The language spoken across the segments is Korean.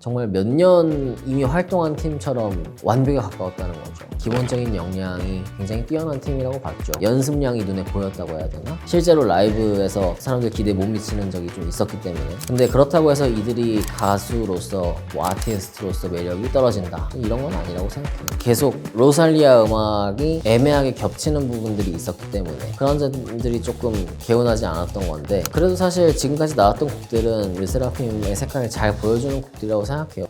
정말 몇 년 이미 활동한 팀처럼 완벽에 가까웠다는 거죠. 기본적인 역량이 굉장히 뛰어난 팀이라고 봤죠. 연습량이 눈에 보였다고 해야 되나? 실제로 라이브에서 사람들 기대에 못 미치는 적이 좀 있었기 때문에. 근데 그렇다고 해서 이들이 가수로서 아티스트로서 매력이 떨어진다, 이런 건 아니라고 생각해요. 계속 로살리아 음악이 애매하게 겹치는 부분들이 있었기 때문에 그런 점들이 조금 개운하지 않았던 건데, 그래도 사실 지금까지 나왔던 곡들은 르세라핌의 색깔을 잘 보여주는 곡들이라고 생각해요.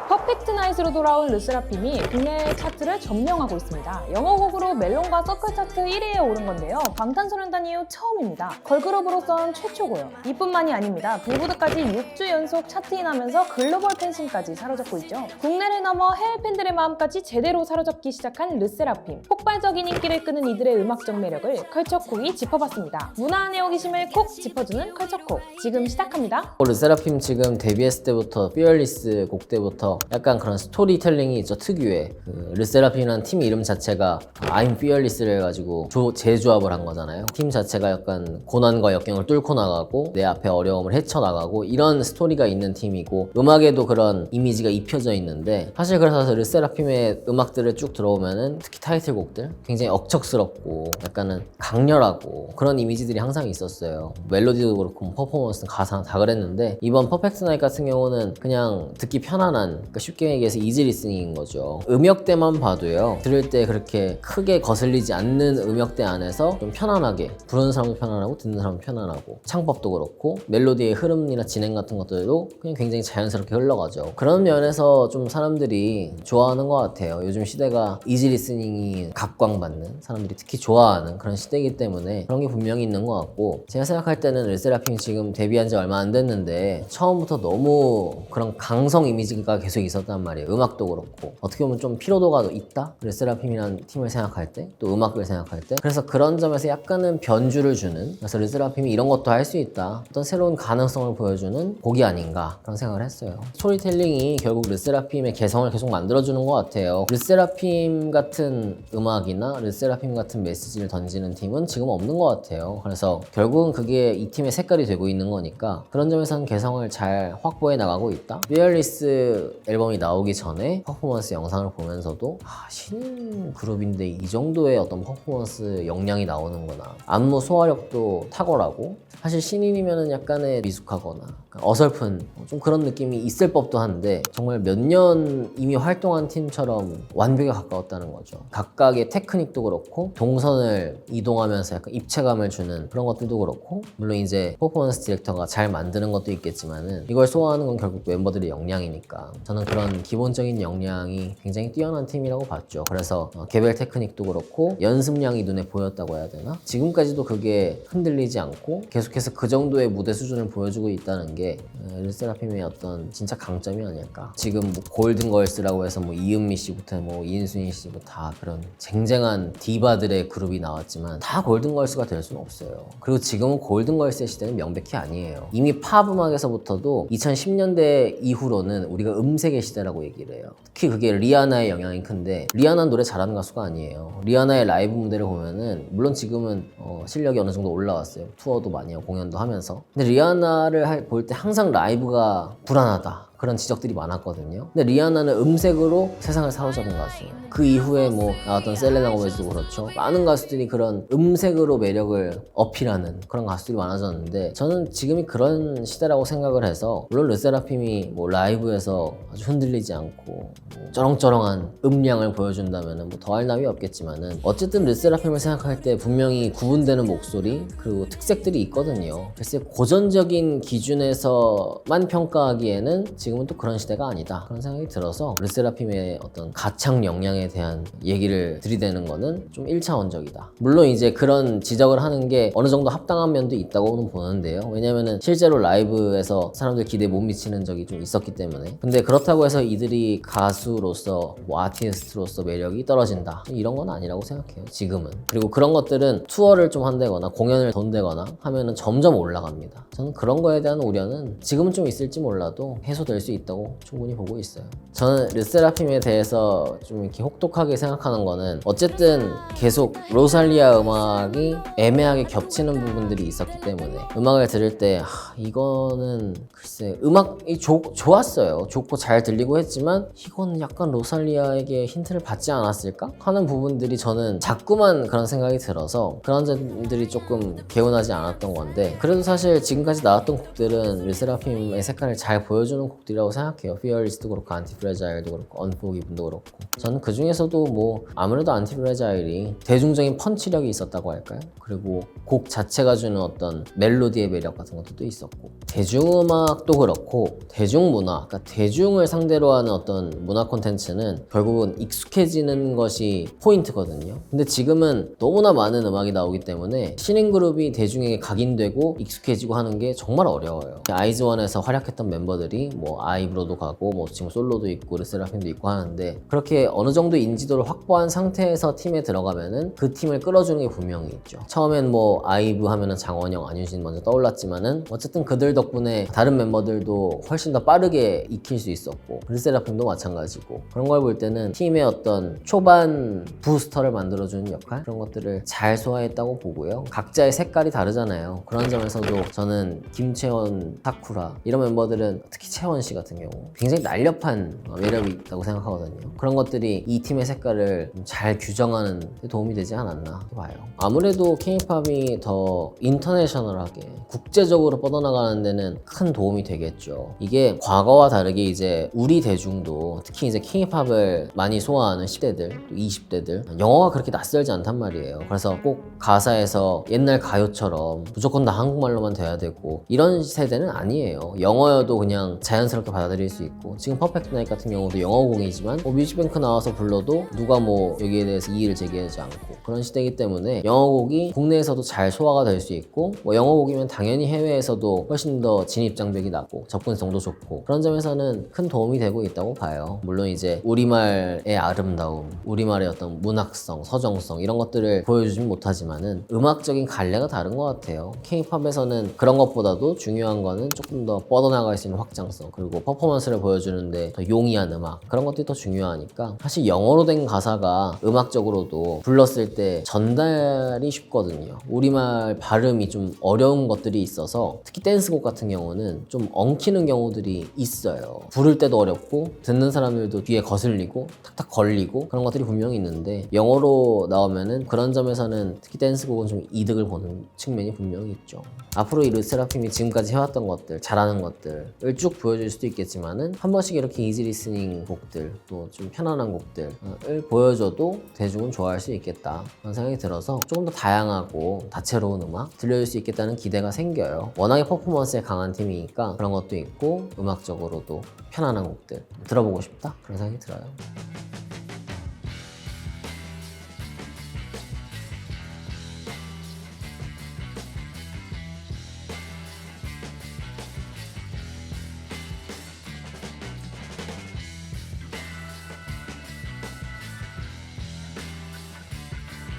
퍼펙트 나잇으로 돌아온 르세라핌이 국내 차트를 점령하고 있습니다. 영어곡으로 멜론과 서클 차트 1위에 오른 건데요. 방탄소년단 이후 처음입니다. 걸그룹으로선 최초고요. 이뿐만이 아닙니다. 빌보드까지 6주 연속 차트인하면서 글로벌 팬심까지 사로잡고 있죠. 국내를 넘어 해외 팬들의 마음까지 제대로 사로잡기 시작한 르세라핌. 폭발적인 인기를 끄는 이들의 음악적 매력을 컬처콕이 짚어봤습니다. 문화안의 호기심을 콕 짚어주는 컬처콕, 지금 시작합니다. 르세라핌 지금 데뷔했을 때부터 피어리스 곡 때부터 약간 그런 스토리텔링이 있죠. 특유의 르세라핌이라는 팀 이름 자체가 I'm Fearless를 해가지고 재조합을 한 거잖아요. 팀 자체가 약간 고난과 역경을 뚫고 나가고 내 앞에 어려움을 헤쳐나가고 이런 스토리가 있는 팀이고, 음악에도 그런 이미지가 입혀져 있는데, 사실 그래서 르세라핌의 음악들을 쭉 들어오면은 특히 타이틀곡들 굉장히 억척스럽고 약간은 강렬하고 그런 이미지들이 항상 있었어요. 멜로디도 그렇고 퍼포먼스는 가사나 다 그랬는데, 이번 퍼펙트 나잇 같은 경우는 그냥 듣기 편안한, 그러니까 쉽게 얘기해서 이지 리스닝인 거죠. 음역대만 봐도요, 들을 때 그렇게 크게 거슬리지 않는 음역대 안에서 좀 편안하게, 부르는 사람도 편안하고 듣는 사람도 편안하고, 창법도 그렇고 멜로디의 흐름이나 진행 같은 것들도 그냥 굉장히 자연스럽게 흘러가죠. 그런 면에서 좀 사람들이 좋아하는 것 같아요. 요즘 시대가 이지 리스닝이 각광받는, 사람들이 특히 좋아하는 그런 시대이기 때문에 그런 게 분명히 있는 것 같고, 제가 생각할 때는 르세라핌이 지금 데뷔한 지 얼마 안 됐는데 처음부터 너무 그런 강성 이미지가 계속 있었단 말이에요. 음악도 그렇고 어떻게 보면 좀 피로도가 있다? 르세라핌이라는 팀을 생각할 때, 또 음악을 생각할 때. 그래서 그런 점에서 약간은 변주를 주는, 그래서 르세라핌이 이런 것도 할 수 있다, 어떤 새로운 가능성을 보여주는 곡이 아닌가 그런 생각을 했어요. 스토리텔링이 결국 르세라핌의 개성을 계속 만들어주는 것 같아요. 르세라핌 같은 음악이나 르세라핌 같은 메시지를 던지는 팀은 지금 없는 것 같아요. 그래서 결국은 그게 이 팀의 색깔이 되고 있는 거니까 그런 점에서는 개성을 잘 확보해 나가고 있다. 피어리스 앨범이 나오기 전에 퍼포먼스 영상을 보면서도 신인 그룹인데 이 정도의 어떤 퍼포먼스 역량이 나오는구나, 안무 소화력도 탁월하고, 사실 신인이면은 약간의 미숙하거나 어설픈 좀 그런 느낌이 있을 법도 한데, 정말 몇 년 이미 활동한 팀처럼 완벽에 가까웠다는 거죠. 각각의 테크닉도 그렇고 동선을 이동하면서 약간 입체감을 주는 그런 것들도 그렇고, 물론 이제 퍼포먼스 디렉터가 잘 만드는 것도 있겠지만은 이걸 소화하는 건 결국 멤버들의 역량이니까, 저는 그런 기본적인 역량이 굉장히 뛰어난 팀이라고 봤죠. 그래서 개별 테크닉도 그렇고 연습량이 눈에 보였다고 해야 되나? 지금까지도 그게 흔들리지 않고 계속해서 그 정도의 무대 수준을 보여주고 있다는 게 르세라핌의 어떤 진짜 강점이 아닐까. 지금 뭐 골든걸스라고 해서 뭐 이은미 씨부터 뭐 이인순이 씨부터 다 그런 쟁쟁한 디바들의 그룹이 나왔지만 다 골든걸스가 될 수는 없어요. 그리고 지금은 골든걸스의 시대는 명백히 아니에요. 이미 팝 음악에서부터도 2010년대 이후로는 우리가 음색의 시대라고 얘기를 해요. 특히 그게 리아나의 영향이 큰데, 리아나는 노래 잘하는 가수가 아니에요. 리아나의 라이브 무대를 보면은 물론 지금은 실력이 어느 정도 올라왔어요. 투어도 많이 하고 공연도 하면서. 근데 리아나를 볼 때 항상 라이브가 불안하다, 그런 지적들이 많았거든요. 근데 리아나는 음색으로 세상을 사로잡은 가수예요. 그 이후에 뭐 나왔던 셀레나 고메즈도 그렇죠. 많은 가수들이 그런 음색으로 매력을 어필하는 그런 가수들이 많아졌는데, 저는 지금이 그런 시대라고 생각을 해서, 물론 르세라핌이 뭐 라이브에서 아주 흔들리지 않고 뭐 쩌렁쩌렁한 음량을 보여준다면 뭐 더할 나위 없겠지만은, 어쨌든 르세라핌을 생각할 때 분명히 구분되는 목소리 그리고 특색들이 있거든요. 글쎄 고전적인 기준에서만 평가하기에는 지금은 또 그런 시대가 아니다, 그런 생각이 들어서 르세라핌의 어떤 가창 역량에 대한 얘기를 들이대는 거는 좀 1차원적이다. 물론 이제 그런 지적을 하는 게 어느 정도 합당한 면도 있다고는 보는데요. 왜냐면은 실제로 라이브에서 사람들 기대에 못 미치는 적이 좀 있었기 때문에. 근데 그렇다고 해서 이들이 가수로서 아티스트로서 매력이 떨어진다, 이런 건 아니라고 생각해요 지금은. 그리고 그런 것들은 투어를 좀 한다거나 공연을 돈다거나 하면은 점점 올라갑니다. 저는 그런 거에 대한 우려는 지금은 좀 있을지 몰라도 해소될 수 있다고 충분히 보고 있어요. 저는 르세라핌에 대해서 좀 이렇게 혹독하게 생각하는 거는 어쨌든 계속 로살리아 음악이 애매하게 겹치는 부분들이 있었기 때문에 음악을 들을 때 이거는 글쎄 음악이 좋았어요. 좋고 잘 들리고 했지만 이건 약간 로살리아에게 힌트를 받지 않았을까? 하는 부분들이 저는 자꾸만 그런 생각이 들어서 그런 점들이 조금 개운하지 않았던 건데 그래도 사실 지금까지 나왔던 곡들은 르세라핌의 색깔을 잘 보여주는 곡들이라고 생각해요. Fearless도 그렇고 안티프레자일도 그렇고 Unforgiven도 그렇고 저는 그 중에서도 뭐 아무래도 안티프레자일이 대중적인 펀치력이 있었다고 할까요? 그리고 곡 자체가 주는 어떤 멜로디의 매력 같은 것도 또 있었고 대중음악도 그렇고 대중문화, 그러니까 대중을 상대로 하는 어떤 문화 콘텐츠는 결국은 익숙해지는 것이 포인트거든요. 근데 지금은 너무나 많은 음악이 나오기 때문에 신인 그룹이 대중에게 각인되고 익숙해지고 하는 게 정말 어려워요. 아이즈원에서 활약했던 멤버들이 뭐 아이브로도 가고 뭐 지금 솔로도 있고 르세라핌도 있고 하는데 그렇게 어느 정도 인지도를 확보한 상태에서 팀에 들어가면은 그 팀을 끌어주는 게 분명히 있죠. 처음엔 뭐 아이브 하면은 장원영, 안유진 먼저 떠올랐지만은 어쨌든 그들 덕분에 다른 멤버들도 훨씬 더 빠르게 익힐 수 있었고 르세라핌도 마찬가지고 그런 걸 볼 때는 팀의 어떤 초반 부스터를 만들어주는 역할 그런 것들을 잘 소화했다고 보고요. 각자의 색깔이 다르잖아요. 그런 점에서도 저는 김채원, 사쿠라 이런 멤버들은 특히 채원 씨 같은 경우 굉장히 날렵한 매력이 있다고 생각하거든요. 그런 것들이 이 팀의 색깔을 잘 규정하는 데 도움이 되지 않았나 봐요. 아무래도 K-팝이 더 인터내셔널하게 국제적으로 뻗어나가는 데는 큰 도움이 되겠죠. 이게 과거와 다르게 이제 우리 대중도 특히 이제 K-팝을 많이 소화하는 10대들, 또 20대들 영어가 그렇게 낯설지 않단 말이에요. 그래서 꼭 가사에서 옛날 가요처럼 무조건 다 한국말로만 돼야 되고 이런 세대는 아니에요. 영어여도 그냥 자연스럽게 받아들일 수 있고 지금 퍼펙트 나잇 같은 경우도 영어곡이지만 뮤직뱅크 나와서 불러도 누가 뭐 여기에 대해서 이의를 제기하지 않고 그런 시대이기 때문에 영어곡이 국내에서도 잘 소화가 될 수 있고 뭐 영어곡이면 당연히 해외에서도 훨씬 더 진입 장벽이 낮고 접근성도 좋고 그런 점에서는 큰 도움이 되고 있다고 봐요. 물론 이제 우리말의 아름다움, 우리말의 어떤 문학성, 서정성 이런 것들을 보여주진 못하지만은 음악적인 갈래가 다른 것 같아요. K-팝에서는 그런 것보다도 중요한 거는 조금 더 뻗어나갈 수 있는 확장성 그리고 퍼포먼스를 보여주는데 더 용이한 음악 그런 것들이 더 중요하니까 사실 영어로 된 가사가 음악적으로도 불렀을 때 전달이 쉽거든요. 우리말 발음이 좀 어려운 것들이 있어서 특히 댄스곡 같은 경우는 좀 엉키는 경우들이 있어요. 부를 때도 어렵고 듣는 사람들도 귀에 거슬리고 탁탁 걸리고 그런 것들이 분명히 있는데 영어로 나오면은 그런 점에서는 특히 댄스곡은 좀 이득을 보는 측면이 분명히 있죠. 앞으로 이 르세라핌이 지금까지 해왔던 것들, 잘하는 것들을 쭉 보여줄 수도 있겠지만은 한 번씩 이렇게 이지 리스닝 곡들, 또 좀 편안한 곡들을 보여줘도 대중은 좋아할 수 있겠다 그런 생각이 들어서 조금 더 다양하고 다채로운 음악 들려줄 수 있겠다는 기대가 생겨요. 워낙에 퍼포먼스에 강한 팀이니까 그런 것도 있고 음악적으로도 편안한 곡들 들어보고 싶다 그런 생각이 들어요.